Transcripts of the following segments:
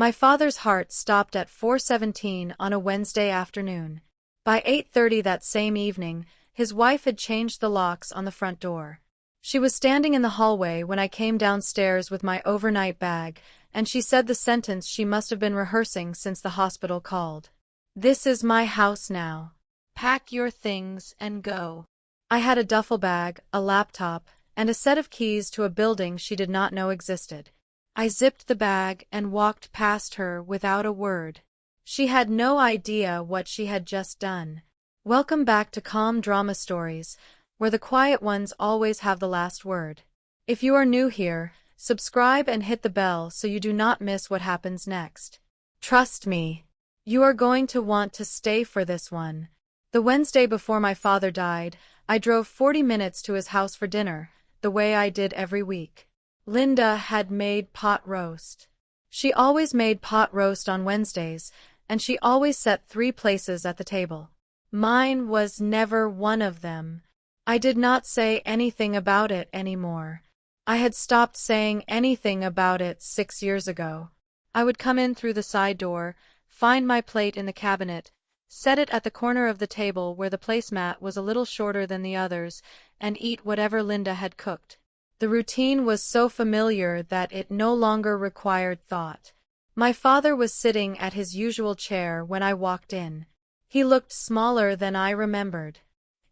My father's heart stopped at 4:17 on a Wednesday afternoon. By 8:30 that same evening, his wife had changed the locks on the front door. She was standing in the hallway when I came downstairs with my overnight bag, and she said the sentence she must have been rehearsing since the hospital called. "This is my house now. Pack your things and go." I had a duffel bag, a laptop, and a set of keys to a building she did not know existed. I zipped the bag and walked past her without a word. She had no idea what she had just done. Welcome back to Calm Drama Stories, where the quiet ones always have the last word. If you are new here, subscribe and hit the bell so you do not miss what happens next. Trust me, you are going to want to stay for this one. The Wednesday before my father died, I drove 40 minutes to his house for dinner, the way I did every week. Linda had made pot roast. She always made pot roast on Wednesdays, and she always set 3 places at the table. Mine was never one of them. I did not say anything about it anymore. I had stopped saying anything about it 6 years ago. I would come in through the side door, find my plate in the cabinet, set it at the corner of the table where the placemat was a little shorter than the others, and eat whatever Linda had cooked. The routine was so familiar that it no longer required thought. My father was sitting at his usual chair when I walked in. He looked smaller than I remembered.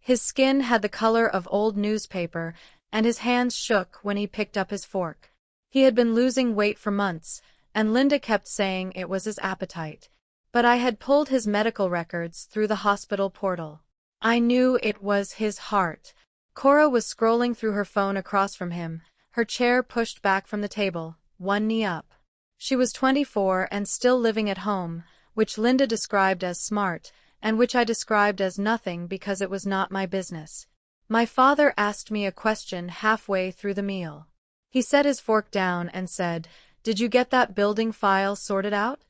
His skin had the color of old newspaper, and his hands shook when he picked up his fork. He had been losing weight for months, and Linda kept saying it was his appetite. But I had pulled his medical records through the hospital portal. I knew it was his heart. Cora was scrolling through her phone across from him, her chair pushed back from the table, one knee up. She was 24 and still living at home, which Linda described as smart, and which I described as nothing because it was not my business. My father asked me a question halfway through the meal. He set his fork down and said, "Did you get that building file sorted out?"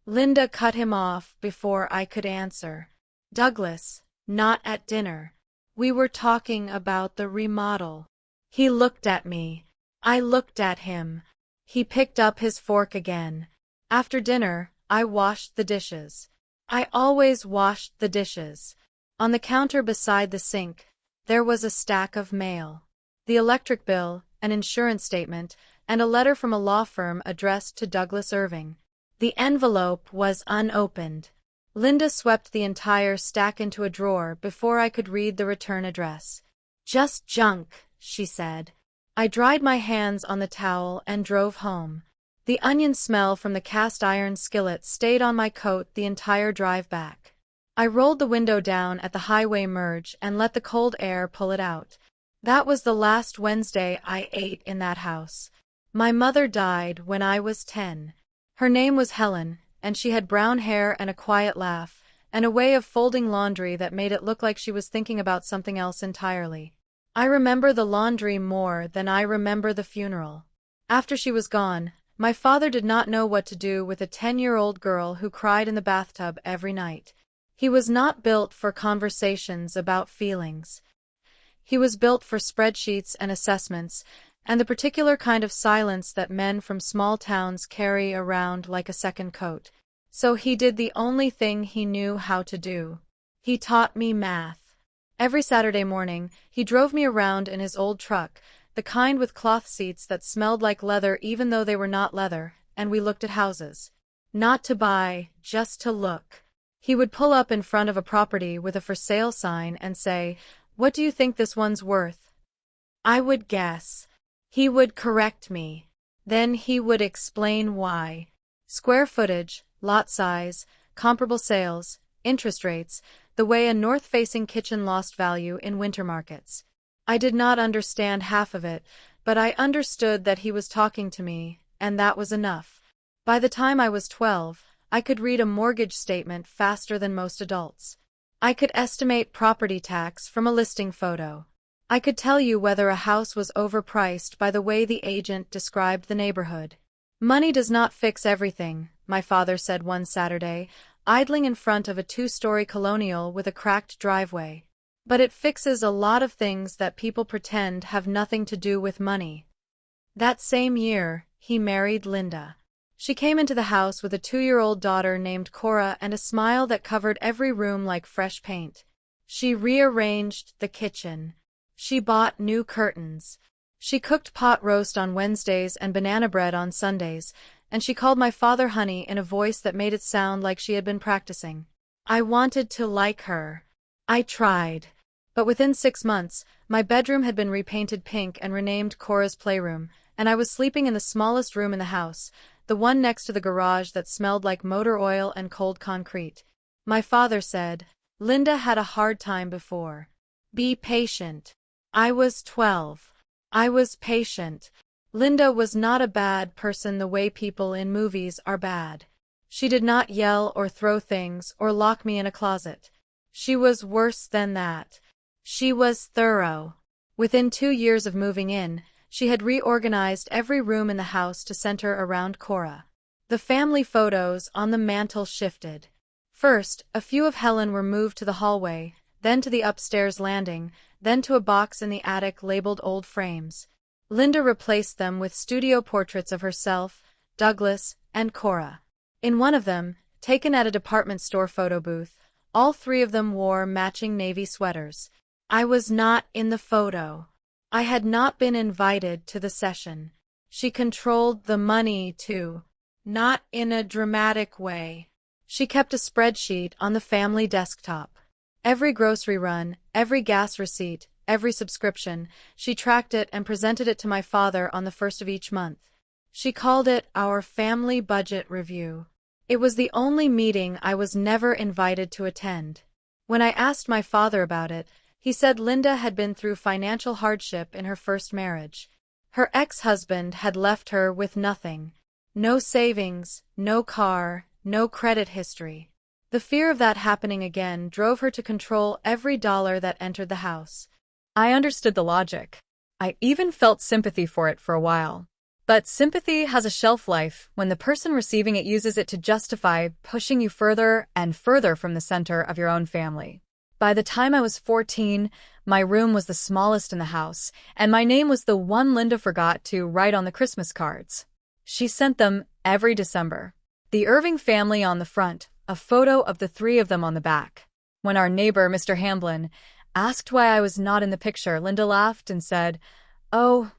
Linda cut him off before I could answer. "Douglas, not at dinner. We were talking about the remodel." He looked at me. I looked at him. He picked up his fork again. After dinner, I washed the dishes. I always washed the dishes. On the counter beside the sink, there was a stack of mail. The electric bill, an insurance statement, and a letter from a law firm addressed to Douglas Irving. The envelope was unopened. Linda swept the entire stack into a drawer before I could read the return address. "Just junk," she said. I dried my hands on the towel and drove home. The onion smell from the cast-iron skillet stayed on my coat the entire drive back. I rolled the window down at the highway merge and let the cold air pull it out. That was the last Wednesday I ate in that house. My mother died when I was 10. Her name was Helen, and she had brown hair and a quiet laugh, and a way of folding laundry that made it look like she was thinking about something else entirely. I remember the laundry more than I remember the funeral. After she was gone, my father did not know what to do with a 10-year-old girl who cried in the bathtub every night. He was not built for conversations about feelings. He was built for spreadsheets and assessments, and the particular kind of silence that men from small towns carry around like a second coat. So he did the only thing he knew how to do. He taught me math. Every Saturday morning, he drove me around in his old truck, the kind with cloth seats that smelled like leather even though they were not leather, and we looked at houses. Not to buy, just to look. He would pull up in front of a property with a for sale sign and say, "What do you think this one's worth?" I would guess. He would correct me. Then he would explain why. Square footage, lot size, comparable sales, interest rates, the way a north-facing kitchen lost value in winter markets. I did not understand half of it, but I understood that he was talking to me, and that was enough. By the time I was 12, I could read a mortgage statement faster than most adults. I could estimate property tax from a listing photo. I could tell you whether a house was overpriced by the way the agent described the neighborhood. "Money does not fix everything," my father said one Saturday, idling in front of a 2-story colonial with a cracked driveway. "But it fixes a lot of things that people pretend have nothing to do with money." That same year, he married Linda. She came into the house with a 2-year-old daughter named Cora and a smile that covered every room like fresh paint. She rearranged the kitchen. She bought new curtains. She cooked pot roast on Wednesdays and banana bread on Sundays, and she called my father honey in a voice that made it sound like she had been practicing. I wanted to like her. I tried. But within 6 months, my bedroom had been repainted pink and renamed Cora's playroom, and I was sleeping in the smallest room in the house, the one next to the garage that smelled like motor oil and cold concrete. My father said, "Linda had a hard time before. Be patient." I was 12. I was patient. Linda was not a bad person the way people in movies are bad. She did not yell or throw things or lock me in a closet. She was worse than that. She was thorough. Within 2 years of moving in, she had reorganized every room in the house to center around Cora. The family photos on the mantel shifted. First, a few of Helen were moved to the hallway, then to the upstairs landing, then to a box in the attic labeled Old Frames. Linda replaced them with studio portraits of herself, Douglas, and Cora. In one of them, taken at a department store photo booth, all 3 of them wore matching navy sweaters. I was not in the photo. I had not been invited to the session. She controlled the money, too. Not in a dramatic way. She kept a spreadsheet on the family desktop. Every grocery run, every gas receipt, every subscription, she tracked it and presented it to my father on the 1st of each month. She called it our family budget review. It was the only meeting I was never invited to attend. When I asked my father about it, he said Linda had been through financial hardship in her first marriage. Her ex-husband had left her with nothing. No savings, no car, no credit history. The fear of that happening again drove her to control every dollar that entered the house. I understood the logic. I even felt sympathy for it for a while. But sympathy has a shelf life when the person receiving it uses it to justify pushing you further and further from the center of your own family. By the time I was 14, my room was the smallest in the house, and my name was the one Linda forgot to write on the Christmas cards. She sent them every December. The Irving family on the front, a photo of the 3 of them on the back. When our neighbor, Mr. Hamblin, asked why I was not in the picture, Linda laughed and said, "Oh,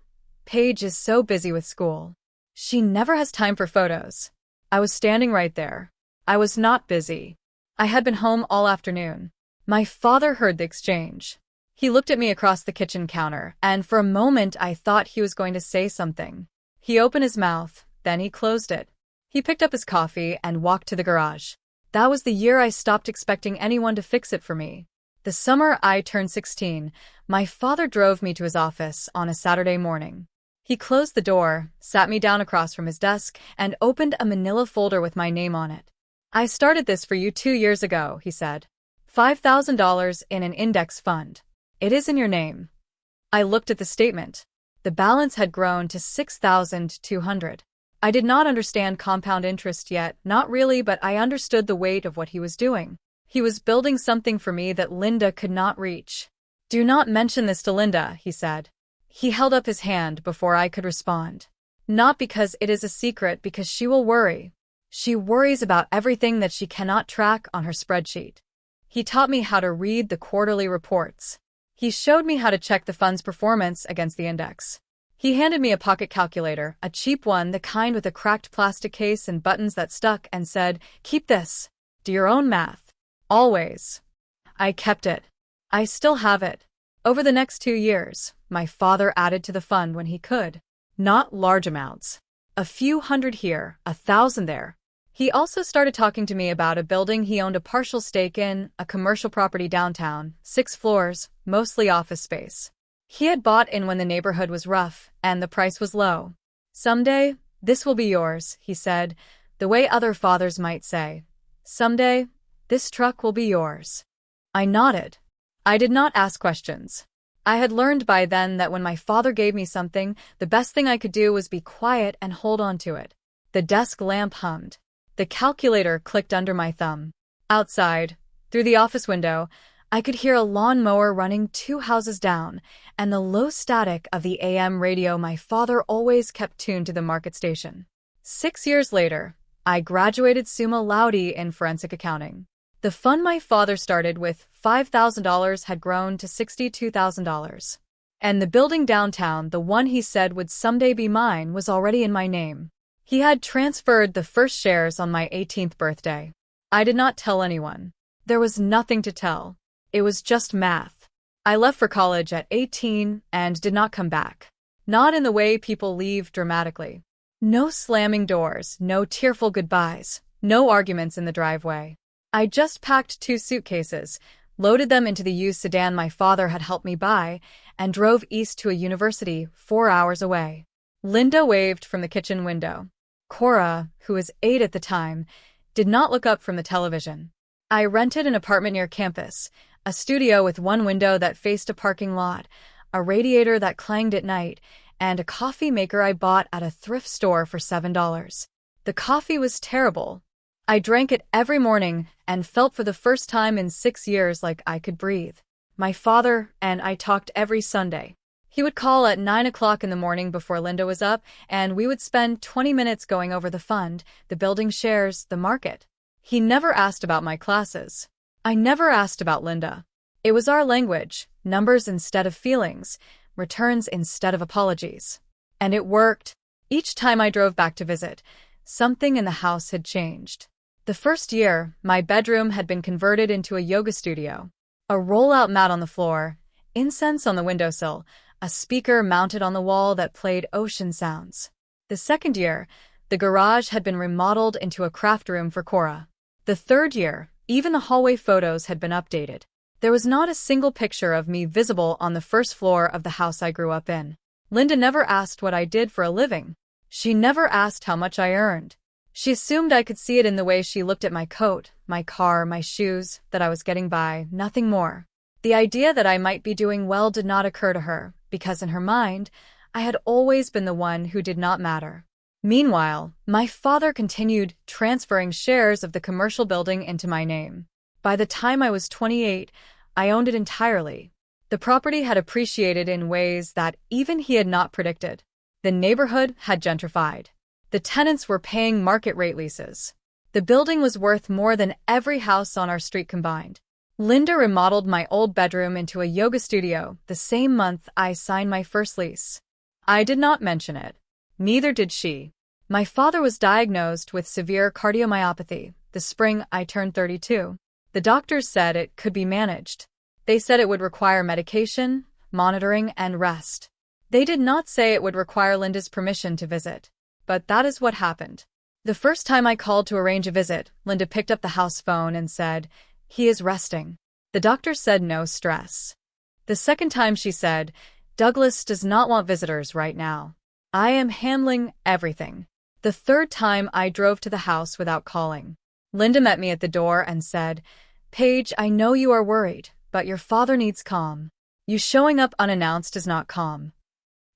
Paige is so busy with school. She never has time for photos." I was standing right there. I was not busy. I had been home all afternoon. My father heard the exchange. He looked at me across the kitchen counter, and for a moment I thought he was going to say something. He opened his mouth, then he closed it. He picked up his coffee and walked to the garage. That was the year I stopped expecting anyone to fix it for me. The summer I turned 16, my father drove me to his office on a Saturday morning. He closed the door, sat me down across from his desk, and opened a manila folder with my name on it. "I started this for you 2 years ago," he said. $5,000 in an index fund. It is in your name." I looked at the statement. The balance had grown to $6,200. I did not understand compound interest yet, not really, but I understood the weight of what he was doing. He was building something for me that Linda could not reach. "Do not mention this to Linda," he said. He held up his hand before I could respond. "Not because it is a secret, because she will worry. She worries about everything that she cannot track on her spreadsheet." He taught me how to read the quarterly reports. He showed me how to check the fund's performance against the index. He handed me a pocket calculator, a cheap one, the kind with a cracked plastic case and buttons that stuck, and said, "Keep this. Do your own math. Always." I kept it. I still have it. Over the next 2 years, my father added to the fund when he could. Not large amounts. A few hundred here, 1,000 there. He also started talking to me about a building he owned a partial stake in, a commercial property downtown, 6 floors, mostly office space. He had bought in when the neighborhood was rough and the price was low. "Someday, this will be yours," he said, the way other fathers might say. "Someday, this truck will be yours." I nodded. I did not ask questions. I had learned by then that when my father gave me something, the best thing I could do was be quiet and hold on to it. The desk lamp hummed. The calculator clicked under my thumb. Outside, through the office window, I could hear a lawnmower running 2 houses down, and the low static of the AM radio my father always kept tuned to the market station. 6 years later, I graduated summa laude in forensic accounting. The fund my father started with $5,000 had grown to $62,000. And the building downtown, the one he said would someday be mine, was already in my name. He had transferred the first shares on my 18th birthday. I did not tell anyone. There was nothing to tell. It was just math. I left for college at 18 and did not come back. Not in the way people leave dramatically. No slamming doors, no tearful goodbyes, no arguments in the driveway. I just packed 2 suitcases, loaded them into the used sedan my father had helped me buy, and drove east to a university 4 hours away. Linda waved from the kitchen window. Cora, who was 8 at the time, did not look up from the television. I rented an apartment near campus, a studio with one window that faced a parking lot, a radiator that clanged at night, and a coffee maker I bought at a thrift store for $7. The coffee was terrible. I drank it every morning and felt for the first time in 6 years like I could breathe. My father and I talked every Sunday. He would call at 9 o'clock in the morning before Linda was up, and we would spend 20 minutes going over the fund, the building shares, the market. He never asked about my classes. I never asked about Linda. It was our language, numbers instead of feelings, returns instead of apologies. And it worked. Each time I drove back to visit, something in the house had changed. The first year, my bedroom had been converted into a yoga studio. A roll-out mat on the floor, incense on the windowsill, a speaker mounted on the wall that played ocean sounds. The second year, the garage had been remodeled into a craft room for Cora. The third year, even the hallway photos had been updated. There was not a single picture of me visible on the first floor of the house I grew up in. Linda never asked what I did for a living. She never asked how much I earned. She assumed I could see it in the way she looked at my coat, my car, my shoes, that I was getting by, nothing more. The idea that I might be doing well did not occur to her, because in her mind, I had always been the one who did not matter. Meanwhile, my father continued transferring shares of the commercial building into my name. By the time I was 28, I owned it entirely. The property had appreciated in ways that even he had not predicted. The neighborhood had gentrified. The tenants were paying market-rate leases. The building was worth more than every house on our street combined. Linda remodeled my old bedroom into a yoga studio the same month I signed my first lease. I did not mention it. Neither did she. My father was diagnosed with severe cardiomyopathy the spring I turned 32. The doctors said it could be managed. They said it would require medication, monitoring, and rest. They did not say it would require Linda's permission to visit. But that is what happened. The first time I called to arrange a visit, Linda picked up the house phone and said, "He is resting." The doctor said no stress. The second time she said, "Douglas does not want visitors right now. I am handling everything." The third time I drove to the house without calling. Linda met me at the door and said, "Paige, I know you are worried, but your father needs calm. You showing up unannounced is not calm."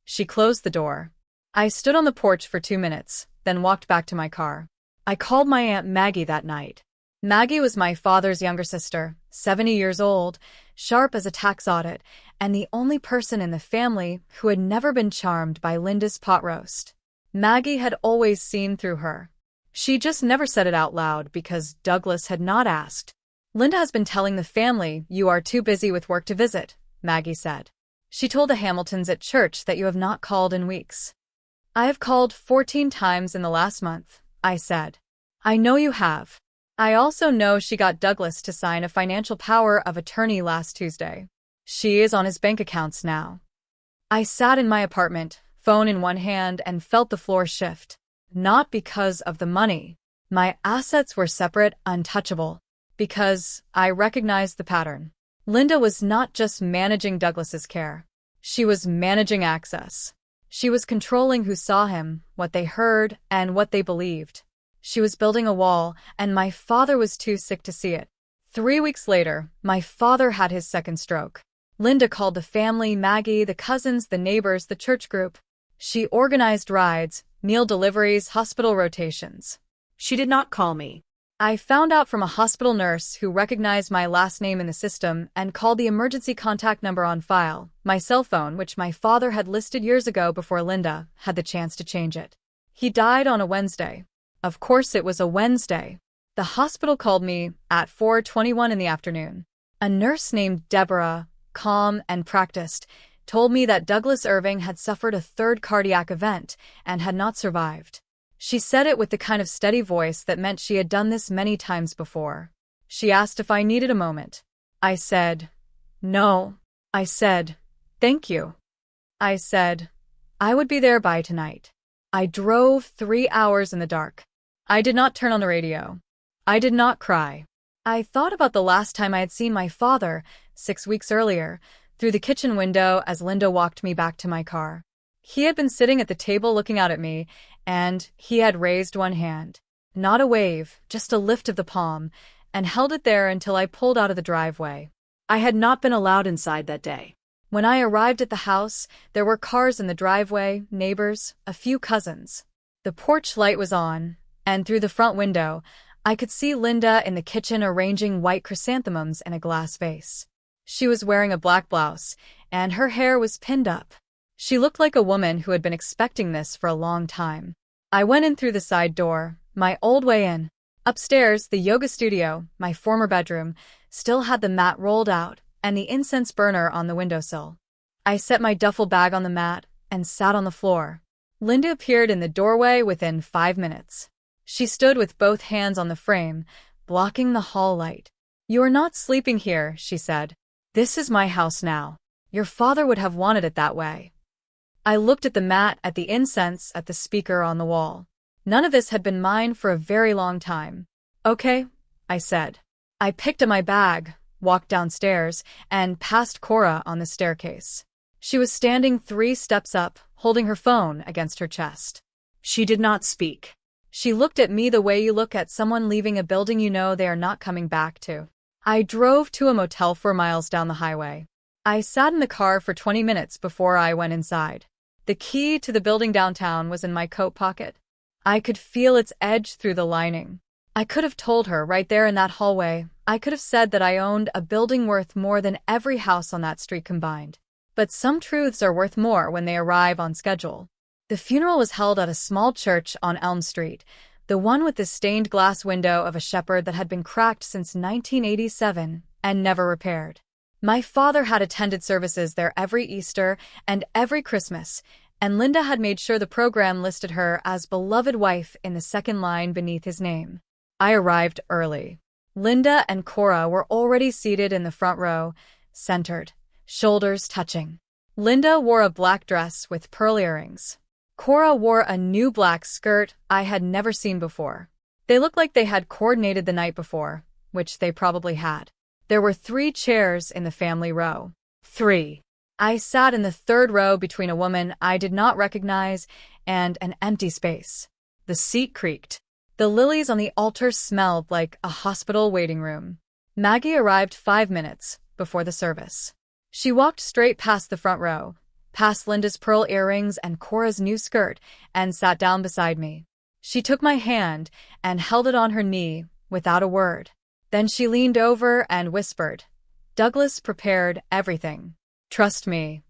She closed the door. I stood on the porch for 2 minutes, then walked back to my car. I called my Aunt Maggie that night. Maggie was my father's younger sister, 70 years old, sharp as a tax audit, and the only person in the family who had never been charmed by Linda's pot roast. Maggie had always seen through her. She just never said it out loud because Douglas had not asked. "Linda has been telling the family you are too busy with work to visit," Maggie said. "She told the Hamiltons at church that you have not called in weeks." "I have called 14 times in the last month," I said. "I know you have. I also know she got Douglas to sign a financial power of attorney last Tuesday. She is on his bank accounts now." I sat in my apartment, phone in one hand, and felt the floor shift. Not because of the money. My assets were separate, untouchable. Because I recognized the pattern. Linda was not just managing Douglas's care. She was managing access. She was controlling who saw him, what they heard, and what they believed. She was building a wall, and my father was too sick to see it. 3 weeks later, my father had his second stroke. Linda called the family, Maggie, the cousins, the neighbors, the church group. She organized rides, meal deliveries, hospital rotations. She did not call me. I found out from a hospital nurse who recognized my last name in the system and called the emergency contact number on file, my cell phone, which my father had listed years ago before Linda had the chance to change it. He died on a Wednesday. Of course it was a Wednesday. The hospital called me at 4:21 in the afternoon. A nurse named Deborah, calm and practiced, told me that Douglas Irving had suffered a third cardiac event and had not survived. She said it with the kind of steady voice that meant she had done this many times before. She asked if I needed a moment. I said, no. I said, thank you. I said, I would be there by tonight. I drove 3 hours in the dark. I did not turn on the radio. I did not cry. I thought about the last time I had seen my father, 6 weeks earlier, through the kitchen window as Linda walked me back to my car. He had been sitting at the table looking out at me, and he had raised one hand. Not a wave, just a lift of the palm, and held it there until I pulled out of the driveway. I had not been allowed inside that day. When I arrived at the house, there were cars in the driveway, neighbors, a few cousins. The porch light was on, and through the front window, I could see Linda in the kitchen arranging white chrysanthemums in a glass vase. She was wearing a black blouse, and her hair was pinned up. She looked like a woman who had been expecting this for a long time. I went in through the side door, my old way in. Upstairs, the yoga studio, my former bedroom, still had the mat rolled out and the incense burner on the windowsill. I set my duffel bag on the mat and sat on the floor. Linda appeared in the doorway within 5 minutes. She stood with both hands on the frame, blocking the hall light. You are not sleeping here, she said. This is my house now. Your father would have wanted it that way. I looked at the mat, at the incense, at the speaker on the wall. None of this had been mine for a very long time. Okay, I said. I picked up my bag, walked downstairs, and past Cora on the staircase. She was standing 3 steps up, holding her phone against her chest. She did not speak. She looked at me the way you look at someone leaving a building you know they are not coming back to. I drove to a motel 4 miles down the highway. I sat in the car for 20 minutes before I went inside. The key to the building downtown was in my coat pocket. I could feel its edge through the lining. I could have told her right there in that hallway. I could have said that I owned a building worth more than every house on that street combined. But some truths are worth more when they arrive on schedule. The funeral was held at a small church on Elm Street, the one with the stained glass window of a shepherd that had been cracked since 1987 and never repaired. My father had attended services there every Easter and every Christmas, and Linda had made sure the program listed her as beloved wife in the second line beneath his name. I arrived early. Linda and Cora were already seated in the front row, centered, shoulders touching. Linda wore a black dress with pearl earrings. Cora wore a new black skirt I had never seen before. They looked like they had coordinated the night before, which they probably had. There were 3 chairs in the family row. 3. I sat in the 3rd row between a woman I did not recognize and an empty space. The seat creaked. The lilies on the altar smelled like a hospital waiting room. Maggie arrived 5 minutes before the service. She walked straight past the front row, past Linda's pearl earrings and Cora's new skirt, and sat down beside me. She took my hand and held it on her knee without a word. Then she leaned over and whispered, Douglas prepared everything. Trust me.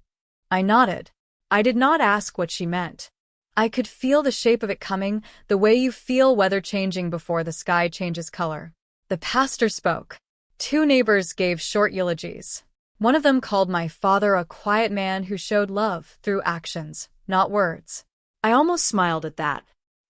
I nodded. I did not ask what she meant. I could feel the shape of it coming, the way you feel weather changing before the sky changes color. The pastor spoke. 2 neighbors gave short eulogies. One of them called my father a quiet man who showed love through actions, not words. I almost smiled at that.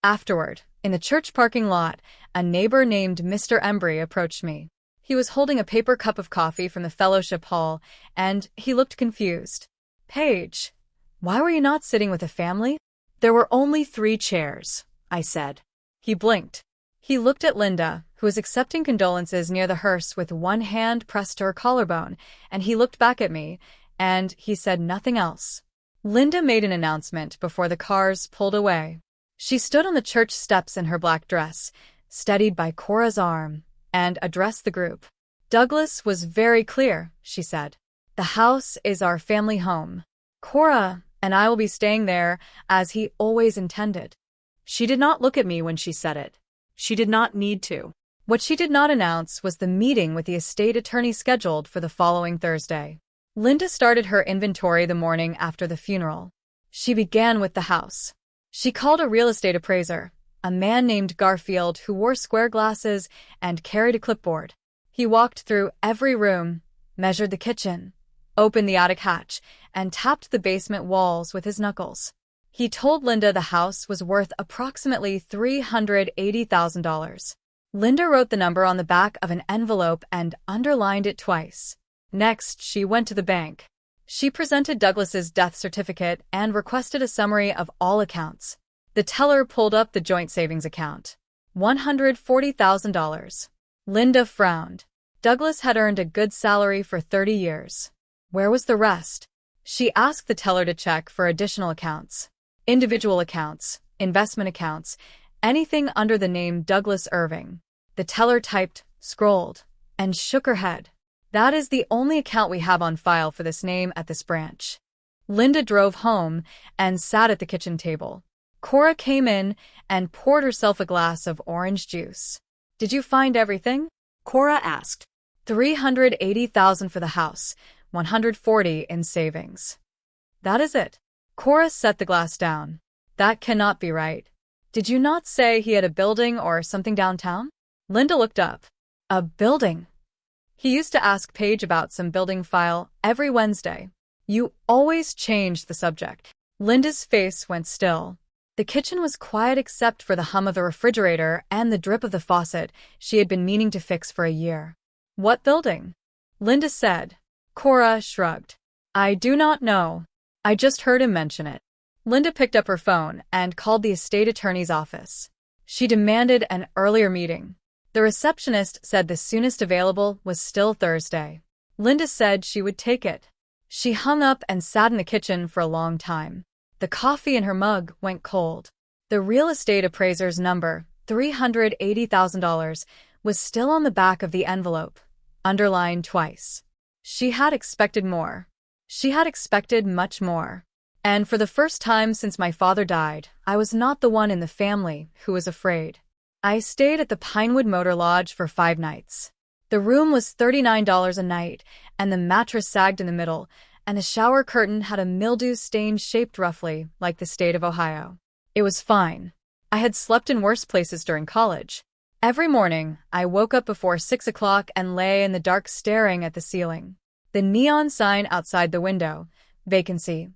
Afterward, in the church parking lot, a neighbor named Mr. Embry approached me. He was holding a paper cup of coffee from the fellowship hall, and he looked confused. Paige, why were you not sitting with a family? There were only 3 chairs, I said. He blinked. He looked at Linda, who was accepting condolences near the hearse with one hand pressed to her collarbone, and he looked back at me, and he said nothing else. Linda made an announcement before the cars pulled away. She stood on the church steps in her black dress, steadied by Cora's arm, and addressed the group. Douglas was very clear, she said. The house is our family home. Cora and I will be staying there, as he always intended. She did not look at me when she said it. She did not need to. What she did not announce was the meeting with the estate attorney scheduled for the following Thursday. Linda started her inventory the morning after the funeral. She began with the house. She called a real estate appraiser, a man named Garfield who wore square glasses and carried a clipboard. He walked through every room, measured the kitchen, opened the attic hatch, and tapped the basement walls with his knuckles. He told Linda the house was worth approximately $380,000. Linda wrote the number on the back of an envelope and underlined it twice. Next, she went to the bank. She presented Douglas's death certificate and requested a summary of all accounts. The teller pulled up the joint savings account. $140,000. Linda frowned. Douglas had earned a good salary for 30 years. Where was the rest? She asked the teller to check for additional accounts. Individual accounts, investment accounts, anything under the name Douglas Irving. The teller typed, scrolled, and shook her head. That is the only account we have on file for this name at this branch. Linda drove home and sat at the kitchen table. Cora came in and poured herself a glass of orange juice. Did you find everything? Cora asked. $380,000 for the house, $140,000 in savings. That is it. Cora set the glass down. That cannot be right. Did you not say he had a building or something downtown? Linda looked up. A building? He used to ask Paige about some building file every Wednesday. You always changed the subject. Linda's face went still. The kitchen was quiet except for the hum of the refrigerator and the drip of the faucet she had been meaning to fix for a year. What building? Linda said. Cora shrugged. I do not know. I just heard him mention it. Linda picked up her phone and called the estate attorney's office. She demanded an earlier meeting. The receptionist said the soonest available was still Thursday. Linda said she would take it. She hung up and sat in the kitchen for a long time. The coffee in her mug went cold. The real estate appraiser's number, $380,000, was still on the back of the envelope, underlined twice. She had expected more. She had expected much more. And for the first time since my father died, I was not the one in the family who was afraid. I stayed at the Pinewood Motor Lodge for 5 nights. The room was $39 a night, and the mattress sagged in the middle, and the shower curtain had a mildew stain shaped roughly like the state of Ohio. It was fine. I had slept in worse places during college. Every morning, I woke up before 6 o'clock and lay in the dark staring at the ceiling. The neon sign outside the window, vacancy,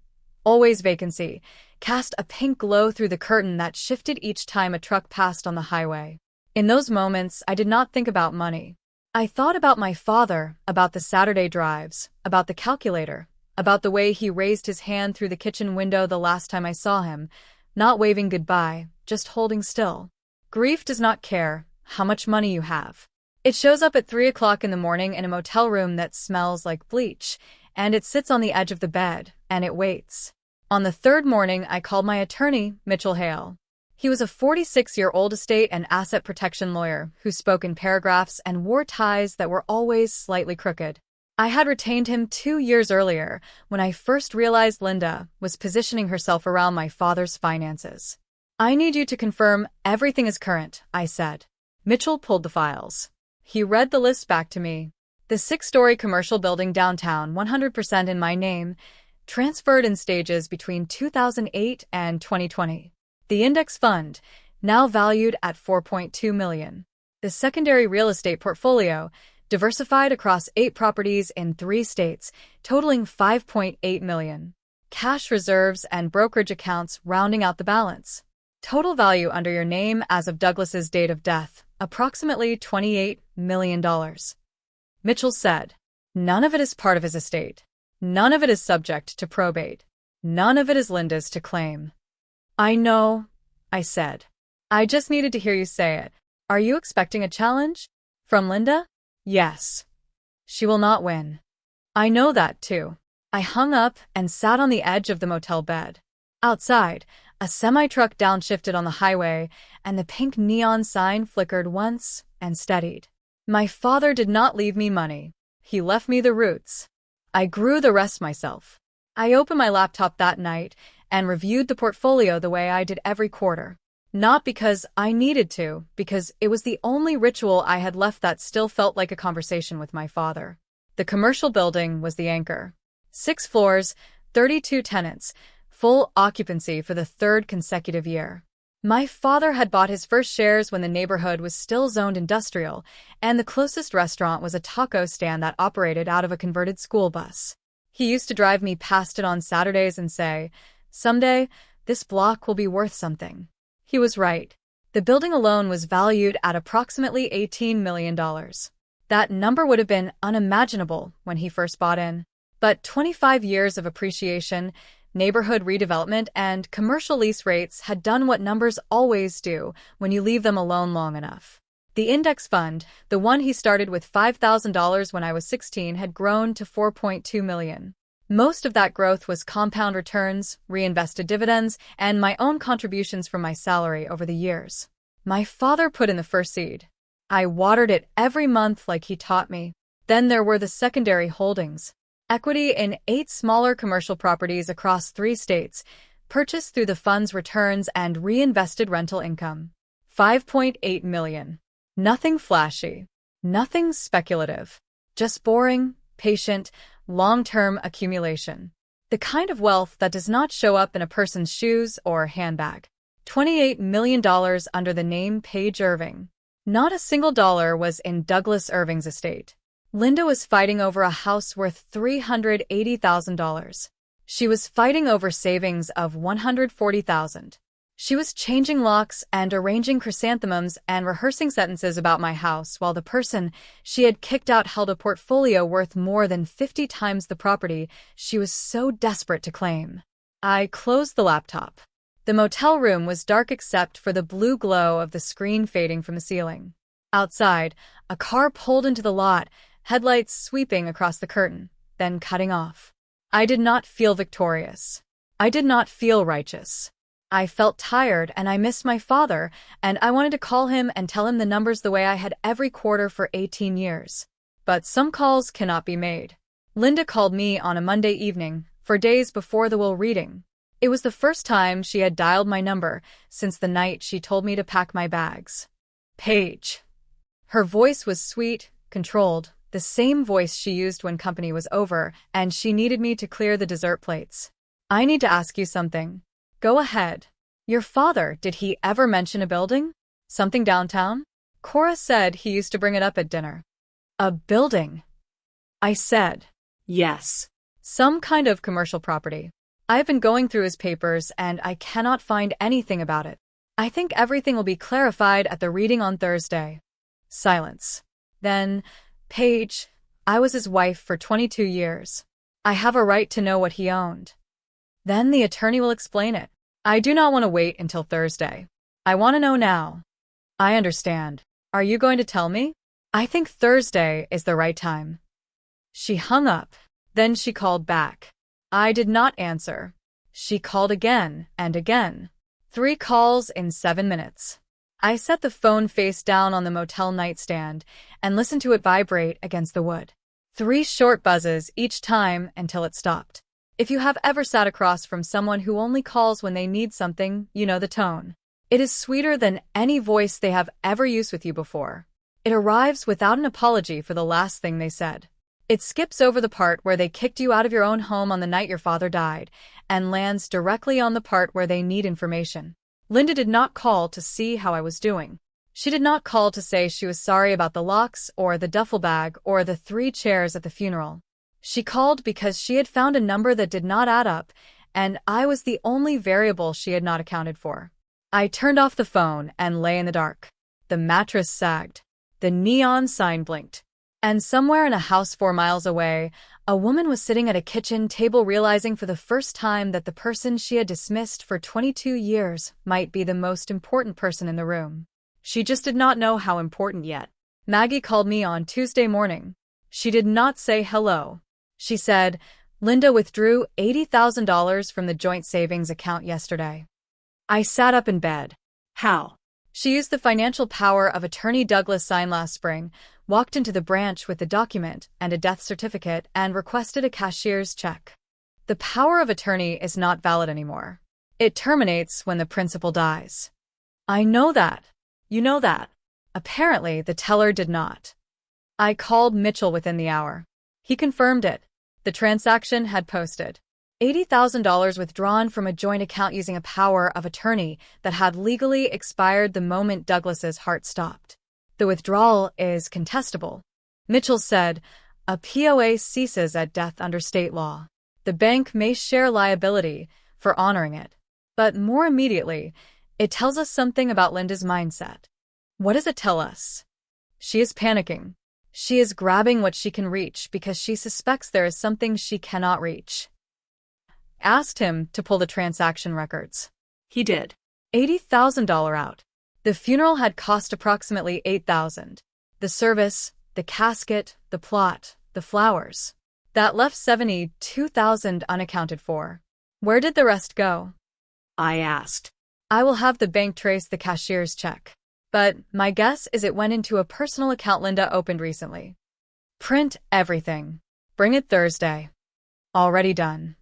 always vacancy, cast a pink glow through the curtain that shifted each time a truck passed on the highway. In those moments, I did not think about money. I thought about my father, about the Saturday drives, about the calculator, about the way he raised his hand through the kitchen window the last time I saw him, not waving goodbye, just holding still. Grief does not care how much money you have. It shows up at 3 o'clock in the morning in a motel room that smells like bleach, and it sits on the edge of the bed, and it waits. On the 3rd morning, I called my attorney, Mitchell Hale. He was a 46-year-old estate and asset protection lawyer who spoke in paragraphs and wore ties that were always slightly crooked. I had retained him 2 years earlier when I first realized Linda was positioning herself around my father's finances. I need you to confirm everything is current, I said. Mitchell pulled the files. He read the list back to me. The 6-story commercial building downtown, 100% in my name, transferred in stages between 2008 and 2020. The index fund, now valued at $4.2 million. The secondary real estate portfolio, diversified across 8 properties in 3 states, totaling $5.8 million. Cash reserves and brokerage accounts rounding out the balance. Total value under your name as of Douglas's date of death, approximately $28 million. Mitchell said, none of it is part of his estate. None of it is subject to probate. None of it is Linda's to claim. I know, I said. I just needed to hear you say it. Are you expecting a challenge? From Linda? Yes. She will not win. I know that, too. I hung up and sat on the edge of the motel bed. Outside, a semi-truck downshifted on the highway, and the pink neon sign flickered once and steadied. My father did not leave me money. He left me the roots. I grew the rest myself. I opened my laptop that night and reviewed the portfolio the way I did every quarter. Not because I needed to, because it was the only ritual I had left that still felt like a conversation with my father. The commercial building was the anchor. 6 floors, 32 tenants, full occupancy for the third consecutive year. My father had bought his first shares when the neighborhood was still zoned industrial, and the closest restaurant was a taco stand that operated out of a converted school bus. He used to drive me past it on Saturdays and say, "Someday, this block will be worth something." He was right. The building alone was valued at approximately $18 million. That number would have been unimaginable when he first bought in. But 25 years of appreciation, neighborhood redevelopment, and commercial lease rates had done what numbers always do when you leave them alone long enough. The index fund, the one he started with $5,000 when I was 16, had grown to $4.2 million. Most of that growth was compound returns, reinvested dividends, and my own contributions from my salary over the years. My father put in the first seed. I watered it every month like he taught me. Then there were the secondary holdings. Equity in 8 smaller commercial properties across 3 states, purchased through the fund's returns and reinvested rental income. $5.8 million. Nothing flashy. Nothing speculative. Just boring, patient, long-term accumulation. The kind of wealth that does not show up in a person's shoes or handbag. $28 million under the name Paige Irving. Not a single dollar was in Douglas Irving's estate. Linda was fighting over a house worth $380,000. She was fighting over savings of $140,000. She was changing locks and arranging chrysanthemums and rehearsing sentences about my house while the person she had kicked out held a portfolio worth more than 50 times the property she was so desperate to claim. I closed the laptop. The motel room was dark except for the blue glow of the screen fading from the ceiling. Outside, a car pulled into the lot, headlights sweeping across the curtain, then cutting off. I did not feel victorious. I did not feel righteous. I felt tired and I missed my father, and I wanted to call him and tell him the numbers the way I had every quarter for 18 years. But some calls cannot be made. Linda called me on a Monday evening, for days before the will reading. It was the first time she had dialed my number since the night she told me to pack my bags. Paige. Her voice was sweet, controlled, the same voice she used when company was over, and she needed me to clear the dessert plates. I need to ask you something. Go ahead. Your father, did he ever mention a building? Something downtown? Cora said he used to bring it up at dinner. A building? I said. Yes. Some kind of commercial property. I've been going through his papers and I cannot find anything about it. I think everything will be clarified at the reading on Thursday. Silence. Then, Paige, I was his wife for 22 years. I have a right to know what he owned. Then the attorney will explain it. I do not want to wait until Thursday. I want to know now. I understand. Are you going to tell me? I think Thursday is the right time. She hung up. Then she called back. I did not answer. She called again and again. 3 calls in 7 minutes. I set the phone face down on the motel nightstand and listened to it vibrate against the wood. 3 short buzzes each time until it stopped. If you have ever sat across from someone who only calls when they need something, you know the tone. It is sweeter than any voice they have ever used with you before. It arrives without an apology for the last thing they said. It skips over the part where they kicked you out of your own home on the night your father died, and lands directly on the part where they need information. Linda did not call to see how I was doing. She did not call to say she was sorry about the locks or the duffel bag or the 3 chairs at the funeral. She called because she had found a number that did not add up, and I was the only variable she had not accounted for. I turned off the phone and lay in the dark. The mattress sagged. The neon sign blinked. And somewhere in a house 4 miles away, a woman was sitting at a kitchen table realizing for the first time that the person she had dismissed for 22 years might be the most important person in the room. She just did not know how important yet. Maggie called me on Tuesday morning. She did not say hello. She said, Linda withdrew $80,000 from the joint savings account yesterday. I sat up in bed. How? She used the financial power of attorney Douglas signed last spring, walked into the branch with the document and a death certificate, and requested a cashier's check. The power of attorney is not valid anymore. It terminates when the principal dies. I know that. You know that. Apparently, the teller did not. I called Mitchell within the hour. He confirmed it. The transaction had posted. $80,000 withdrawn from a joint account using a power of attorney that had legally expired the moment Douglas's heart stopped. The withdrawal is contestable. Mitchell said, a POA ceases at death under state law. The bank may share liability for honoring it. But more immediately, it tells us something about Linda's mindset. What does it tell us? She is panicking. She is grabbing what she can reach because she suspects there is something she cannot reach. Asked him to pull the transaction records. He did. $80,000 out. The funeral had cost approximately $8,000. The service, the casket, the plot, the flowers. That left $72,000 unaccounted for. Where did the rest go? I asked. I will have the bank trace the cashier's check. But my guess is it went into a personal account Linda opened recently. Print everything. Bring it Thursday. Already done.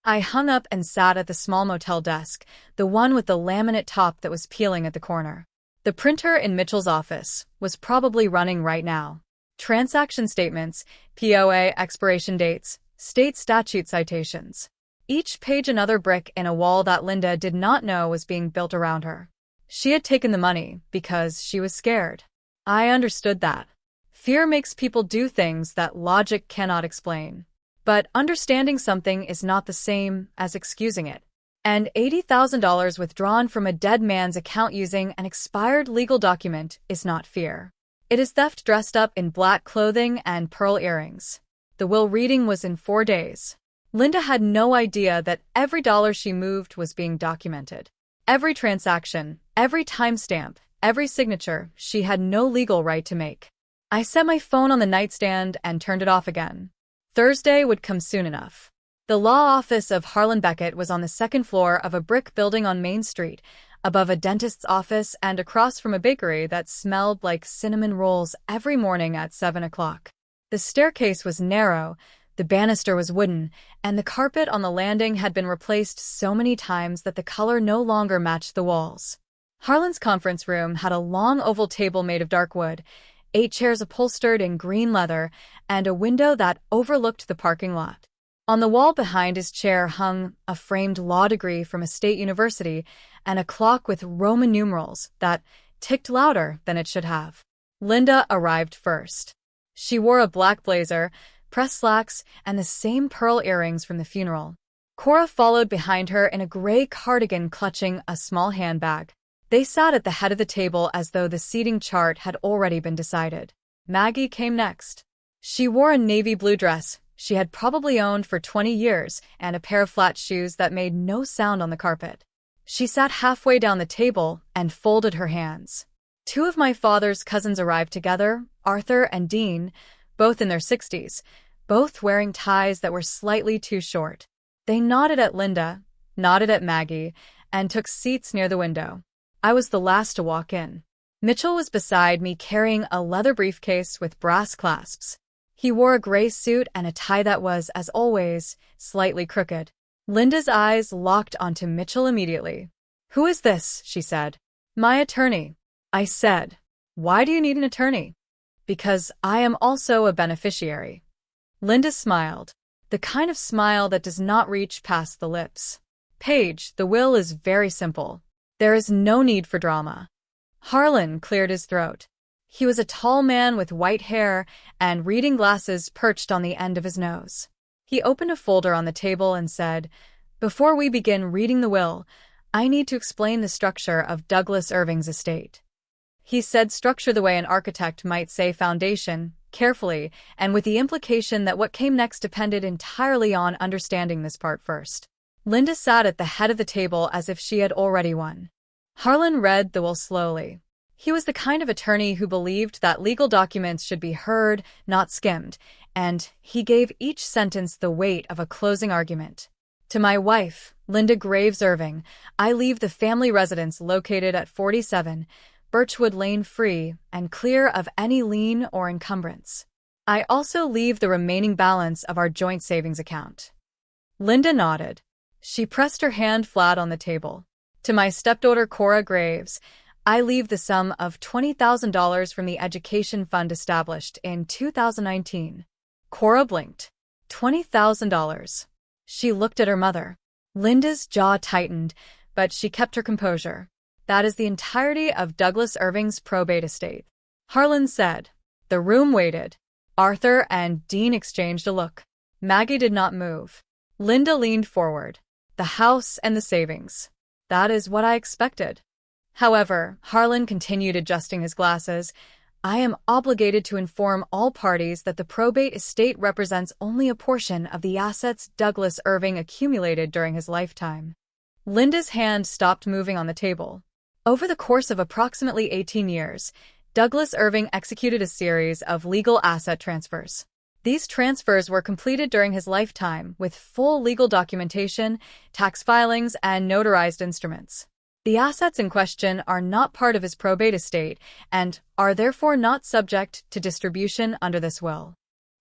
I hung up and sat at the small motel desk, the one with the laminate top that was peeling at the corner. The printer in Mitchell's office was probably running right now. Transaction statements, POA expiration dates, state statute citations. Each page another brick in a wall that Linda did not know was being built around her. She had taken the money because she was scared. I understood that. Fear makes people do things that logic cannot explain. But understanding something is not the same as excusing it. And $80,000 withdrawn from a dead man's account using an expired legal document is not fear. It is theft dressed up in black clothing and pearl earrings. The will reading was in 4 days. Linda had no idea that every dollar she moved was being documented. Every transaction, every timestamp, every signature she had no legal right to make. I set my phone on the nightstand and turned it off again. Thursday would come soon enough. The law office of Harlan Beckett was on the second floor of a brick building on Main Street, above a dentist's office and across from a bakery that smelled like cinnamon rolls every morning at 7 o'clock. The staircase was narrow, the banister was wooden, and the carpet on the landing had been replaced so many times that the color no longer matched the walls. Harlan's conference room had a long oval table made of dark wood, 8 chairs upholstered in green leather, and a window that overlooked the parking lot. On the wall behind his chair hung a framed law degree from a state university and a clock with Roman numerals that ticked louder than it should have. Linda arrived first. She wore a black blazer, pressed slacks, and the same pearl earrings from the funeral. Cora followed behind her in a gray cardigan clutching a small handbag. They sat at the head of the table as though the seating chart had already been decided. Maggie came next. She wore a navy blue dress she had probably owned for 20 years and a pair of flat shoes that made no sound on the carpet. She sat halfway down the table and folded her hands. 2 of my father's cousins arrived together, Arthur and Dean, both in their 60s, both wearing ties that were slightly too short. They nodded at Linda, nodded at Maggie, and took seats near the window. I was the last to walk in. Mitchell was beside me carrying a leather briefcase with brass clasps. He wore a gray suit and a tie that was, as always, slightly crooked. Linda's eyes locked onto Mitchell immediately. "Who is this?" she said. "My attorney." I said. "Why do you need an attorney?" "Because I am also a beneficiary." Linda smiled, the kind of smile that does not reach past the lips. "Paige, the will is very simple. There is no need for drama." Harlan cleared his throat. He was a tall man with white hair and reading glasses perched on the end of his nose. He opened a folder on the table and said, "Before we begin reading the will, I need to explain the structure of Douglas Irving's estate." He said structure the way an architect might say foundation, carefully, and with the implication that what came next depended entirely on understanding this part first. Linda sat at the head of the table as if she had already won. Harlan read the will slowly. He was the kind of attorney who believed that legal documents should be heard, not skimmed, and he gave each sentence the weight of a closing argument. "To my wife, Linda Graves Irving, I leave the family residence located at 47 Birchwood Lane free and clear of any lien or encumbrance. I also leave the remaining balance of our joint savings account." Linda nodded. She pressed her hand flat on the table. "To my stepdaughter Cora Graves, I leave the sum of $20,000 from the education fund established in 2019. Cora blinked. $20,000. She looked at her mother. Linda's jaw tightened, but she kept her composure. That is the entirety of Douglas Irving's probate estate, Harlan said. The room waited. Arthur and Dean exchanged a look. Maggie did not move. Linda leaned forward. The house and the savings. That is what I expected. However, Harlan continued adjusting his glasses. I am obligated to inform all parties that the probate estate represents only a portion of the assets Douglas Irving accumulated during his lifetime. Linda's hand stopped moving on the table. Over the course of approximately 18 years, Douglas Irving executed a series of legal asset transfers. These transfers were completed during his lifetime with full legal documentation, tax filings, and notarized instruments. The assets in question are not part of his probate estate and are therefore not subject to distribution under this will.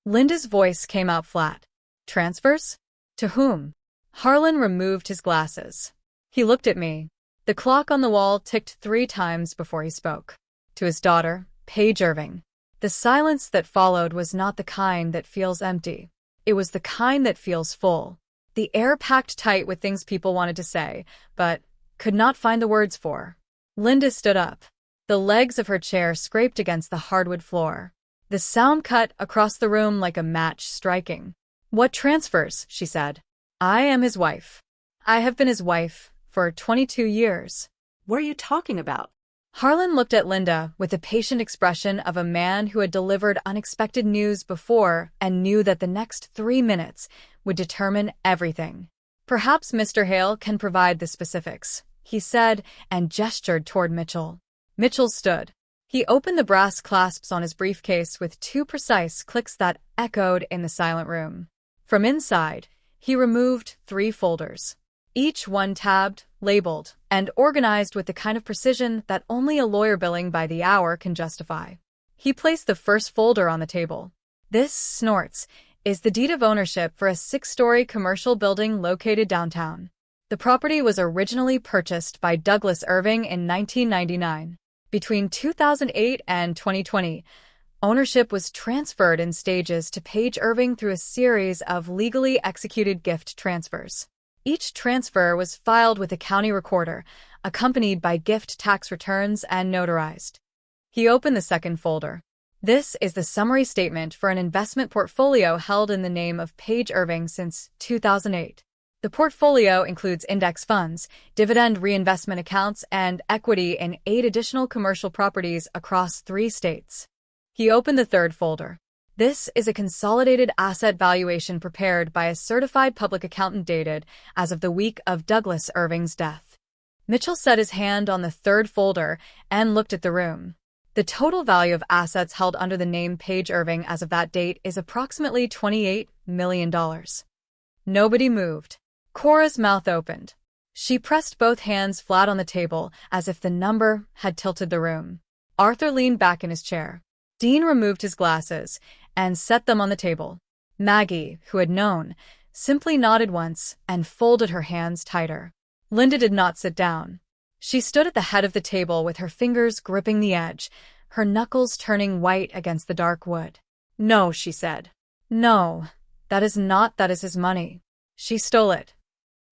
Linda's voice came out flat. Transfers? To whom? Harlan removed his glasses. He looked at me. The clock on the wall ticked 3 times before he spoke. To his daughter, Paige Irving. The silence that followed was not the kind that feels empty. It was the kind that feels full. The air packed tight with things people wanted to say, but could not find the words for. Linda stood up. The legs of her chair scraped against the hardwood floor. The sound cut across the room like a match striking. What transfers? She said. I am his wife. I have been his wife for 22 years. What are you talking about? Harlan looked at Linda with the patient expression of a man who had delivered unexpected news before and knew that the next 3 minutes would determine everything. Perhaps Mr. Hale can provide the specifics, he said, and gestured toward Mitchell. Mitchell stood. He opened the brass clasps on his briefcase with 2 precise clicks that echoed in the silent room. From inside, he removed 3 folders. Each one tabbed, labeled, and organized with the kind of precision that only a lawyer billing by the hour can justify. He placed the first folder on the table. This, snorts, is the deed of ownership for a 6-story commercial building located downtown. The property was originally purchased by Douglas Irving in 1999. Between 2008 and 2020, ownership was transferred in stages to Paige Irving through a series of legally executed gift transfers. Each transfer was filed with the county recorder, accompanied by gift tax returns and notarized. He opened the second folder. This is the summary statement for an investment portfolio held in the name of Paige Irving since 2008. The portfolio includes index funds, dividend reinvestment accounts, and equity in 8 additional commercial properties across 3 states. He opened the third folder. This is a consolidated asset valuation prepared by a certified public accountant dated as of the week of Douglas Irving's death. Mitchell set his hand on the third folder and looked at the room. The total value of assets held under the name Paige Irving as of that date is approximately $28 million. Nobody moved. Cora's mouth opened. She pressed both hands flat on the table as if the number had tilted the room. Arthur leaned back in his chair. Dean removed his glasses and set them on the table. Maggie, who had known, simply nodded once and folded her hands tighter. Linda did not sit down. She stood at the head of the table with her fingers gripping the edge, her knuckles turning white against the dark wood. No, she said. No, that is his money. She stole it.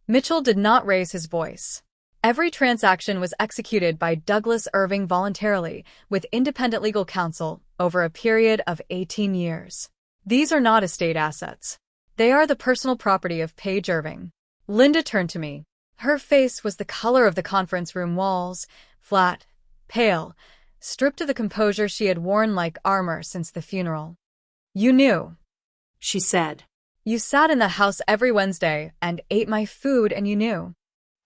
Mitchell did not raise his voice. Every transaction was executed by Douglas Irving voluntarily, with independent legal counsel, over a period of 18 years. These are not estate assets. They are the personal property of Paige Irving. Linda turned to me. Her face was the color of the conference room walls, flat, pale, stripped of the composure she had worn like armor since the funeral. You knew, she said. You sat in the house every Wednesday and ate my food and you knew.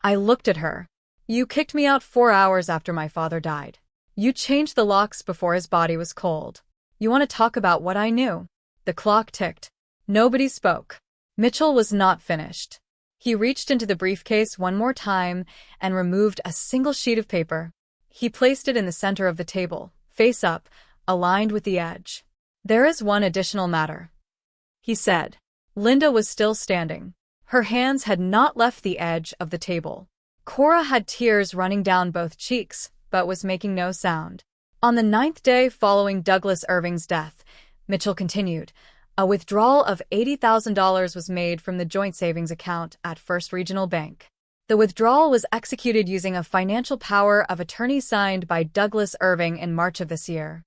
I looked at her. You kicked me out 4 hours after my father died. You changed the locks before his body was cold. You want to talk about what I knew? The clock ticked. Nobody spoke. Mitchell was not finished. He reached into the briefcase one more time and removed a single sheet of paper. He placed it in the center of the table, face up, aligned with the edge. There is one additional matter, he said. Linda was still standing. Her hands had not left the edge of the table. Cora had tears running down both cheeks, but was making no sound. On the 9th day following Douglas Irving's death, Mitchell continued, A withdrawal of $80,000 was made from the joint savings account at First Regional Bank. The withdrawal was executed using a financial power of attorney signed by Douglas Irving in March of this year.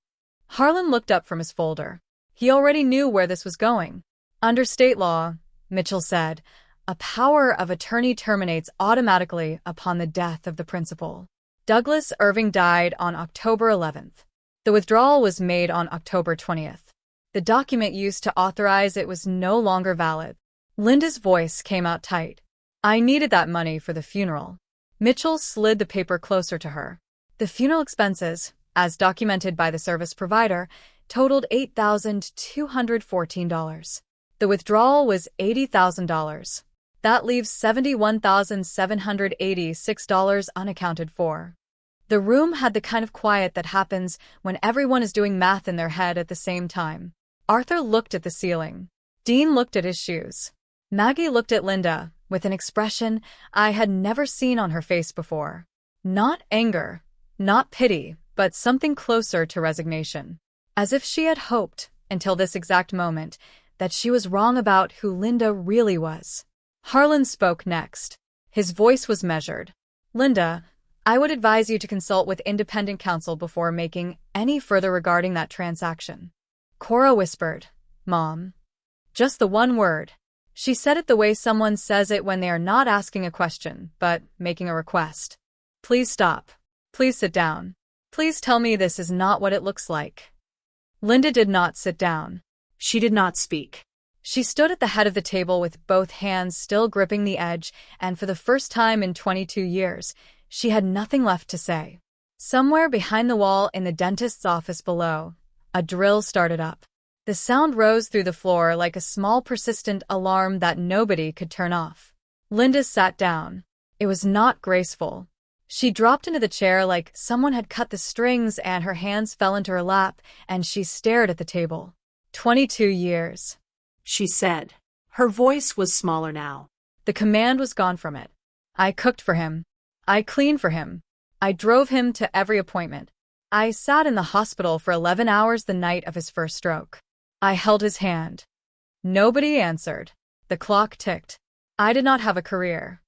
Harlan looked up from his folder. He already knew where this was going. Under state law, Mitchell said, a power of attorney terminates automatically upon the death of the principal. Douglas Irving died on October 11th. The withdrawal was made on October 20th. The document used to authorize it was no longer valid. Linda's voice came out tight. I needed that money for the funeral. Mitchell slid the paper closer to her. The funeral expenses, as documented by the service provider, totaled $8,214. The withdrawal was $80,000. That leaves $71,786 unaccounted for. The room had the kind of quiet that happens when everyone is doing math in their head at the same time. Arthur looked at the ceiling. Dean looked at his shoes. Maggie looked at Linda, with an expression I had never seen on her face before. Not anger, not pity, but something closer to resignation. As if she had hoped, until this exact moment, that she was wrong about who Linda really was. Harlan spoke next. His voice was measured. Linda, I would advise you to consult with independent counsel before making any further regarding that transaction. Cora whispered, Mom. Just the one word. She said it the way someone says it when they are not asking a question, but making a request. Please stop. Please sit down. Please tell me this is not what it looks like. Linda did not sit down. She did not speak. She stood at the head of the table with both hands still gripping the edge, and for the first time in 22 years, she had nothing left to say. Somewhere behind the wall in the dentist's office below, a drill started up. The sound rose through the floor like a small persistent alarm that nobody could turn off. Linda sat down. It was not graceful. She dropped into the chair like someone had cut the strings, and her hands fell into her lap, and she stared at the table. 22 years, she said. Her voice was smaller now. The command was gone from it. I cooked for him. I cleaned for him. I drove him to every appointment. I sat in the hospital for 11 hours the night of his first stroke. I held his hand. Nobody answered. The clock ticked. I did not have a career,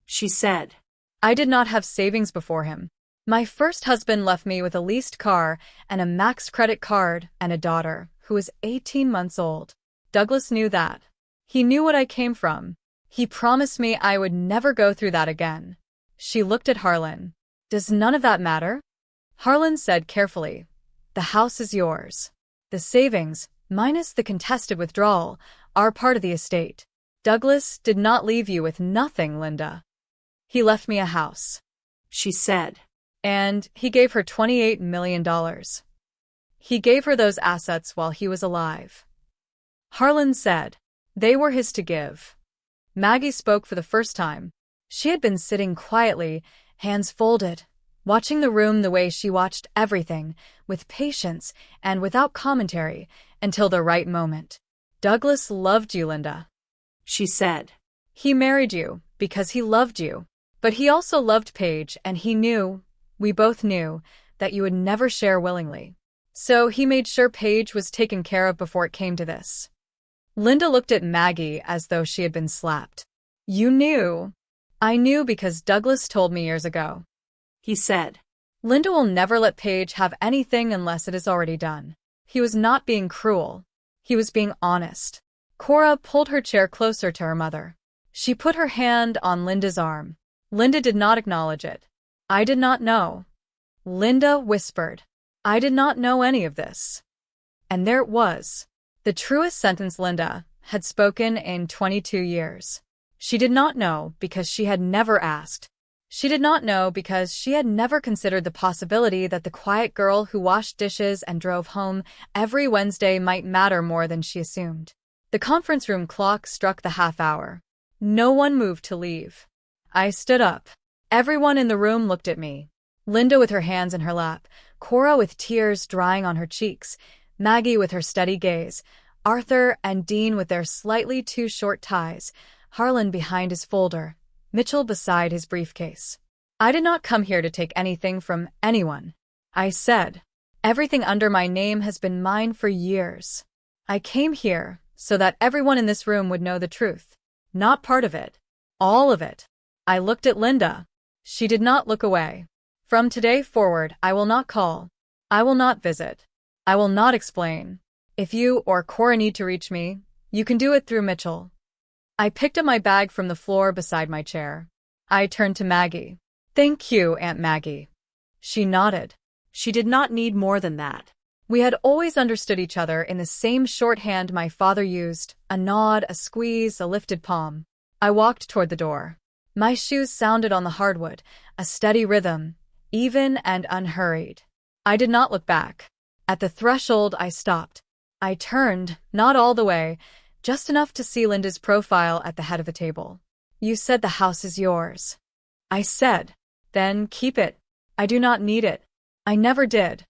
she said. I did not have savings before him. My first husband left me with a leased car and a maxed credit card and a daughter who was 18 months old. Douglas knew that. He knew what I came from. He promised me I would never go through that again. She looked at Harlan. Does none of that matter? Harlan said carefully, the house is yours. The savings, minus the contested withdrawal, are part of the estate. Douglas did not leave you with nothing, Linda. He left me a house, she said. And he gave her $28 million. He gave her those assets while he was alive. Harlan said, they were his to give. Maggie spoke for the first time. She had been sitting quietly, hands folded, watching the room the way she watched everything, with patience and without commentary, until the right moment. Douglas loved you, Linda, she said. He married you because he loved you. But he also loved Paige, and he knew, we both knew, that you would never share willingly. So he made sure Paige was taken care of before it came to this. Linda looked at Maggie as though she had been slapped. You knew. I knew because Douglas told me years ago, he said. Linda will never let Paige have anything unless it is already done. He was not being cruel. He was being honest. Cora pulled her chair closer to her mother. She put her hand on Linda's arm. Linda did not acknowledge it. I did not know. Linda whispered. I did not know any of this. And there it was. The truest sentence Linda had spoken in 22 years. She did not know because she had never asked. She did not know because she had never considered the possibility that the quiet girl who washed dishes and drove home every Wednesday might matter more than she assumed. The conference room clock struck the half hour. No one moved to leave. I stood up. Everyone in the room looked at me. Linda with her hands in her lap, Cora with tears drying on her cheeks, Maggie with her steady gaze, Arthur and Dean with their slightly too short ties, Harlan behind his folder, Mitchell beside his briefcase. I did not come here to take anything from anyone. I said, everything under my name has been mine for years. I came here so that everyone in this room would know the truth. Not part of it. All of it. I looked at Linda. She did not look away. From today forward, I will not call. I will not visit. I will not explain. If you or Cora need to reach me, you can do it through Mitchell. I picked up my bag from the floor beside my chair. I turned to Maggie. Thank you, Aunt Maggie. She nodded. She did not need more than that. We had always understood each other in the same shorthand my father used, a nod, a squeeze, a lifted palm. I walked toward the door. My shoes sounded on the hardwood, a steady rhythm, even and unhurried. I did not look back. At the threshold, I stopped. I turned, not all the way, just enough to see Linda's profile at the head of the table. You said the house is yours. I said. Then keep it. I do not need it. I never did.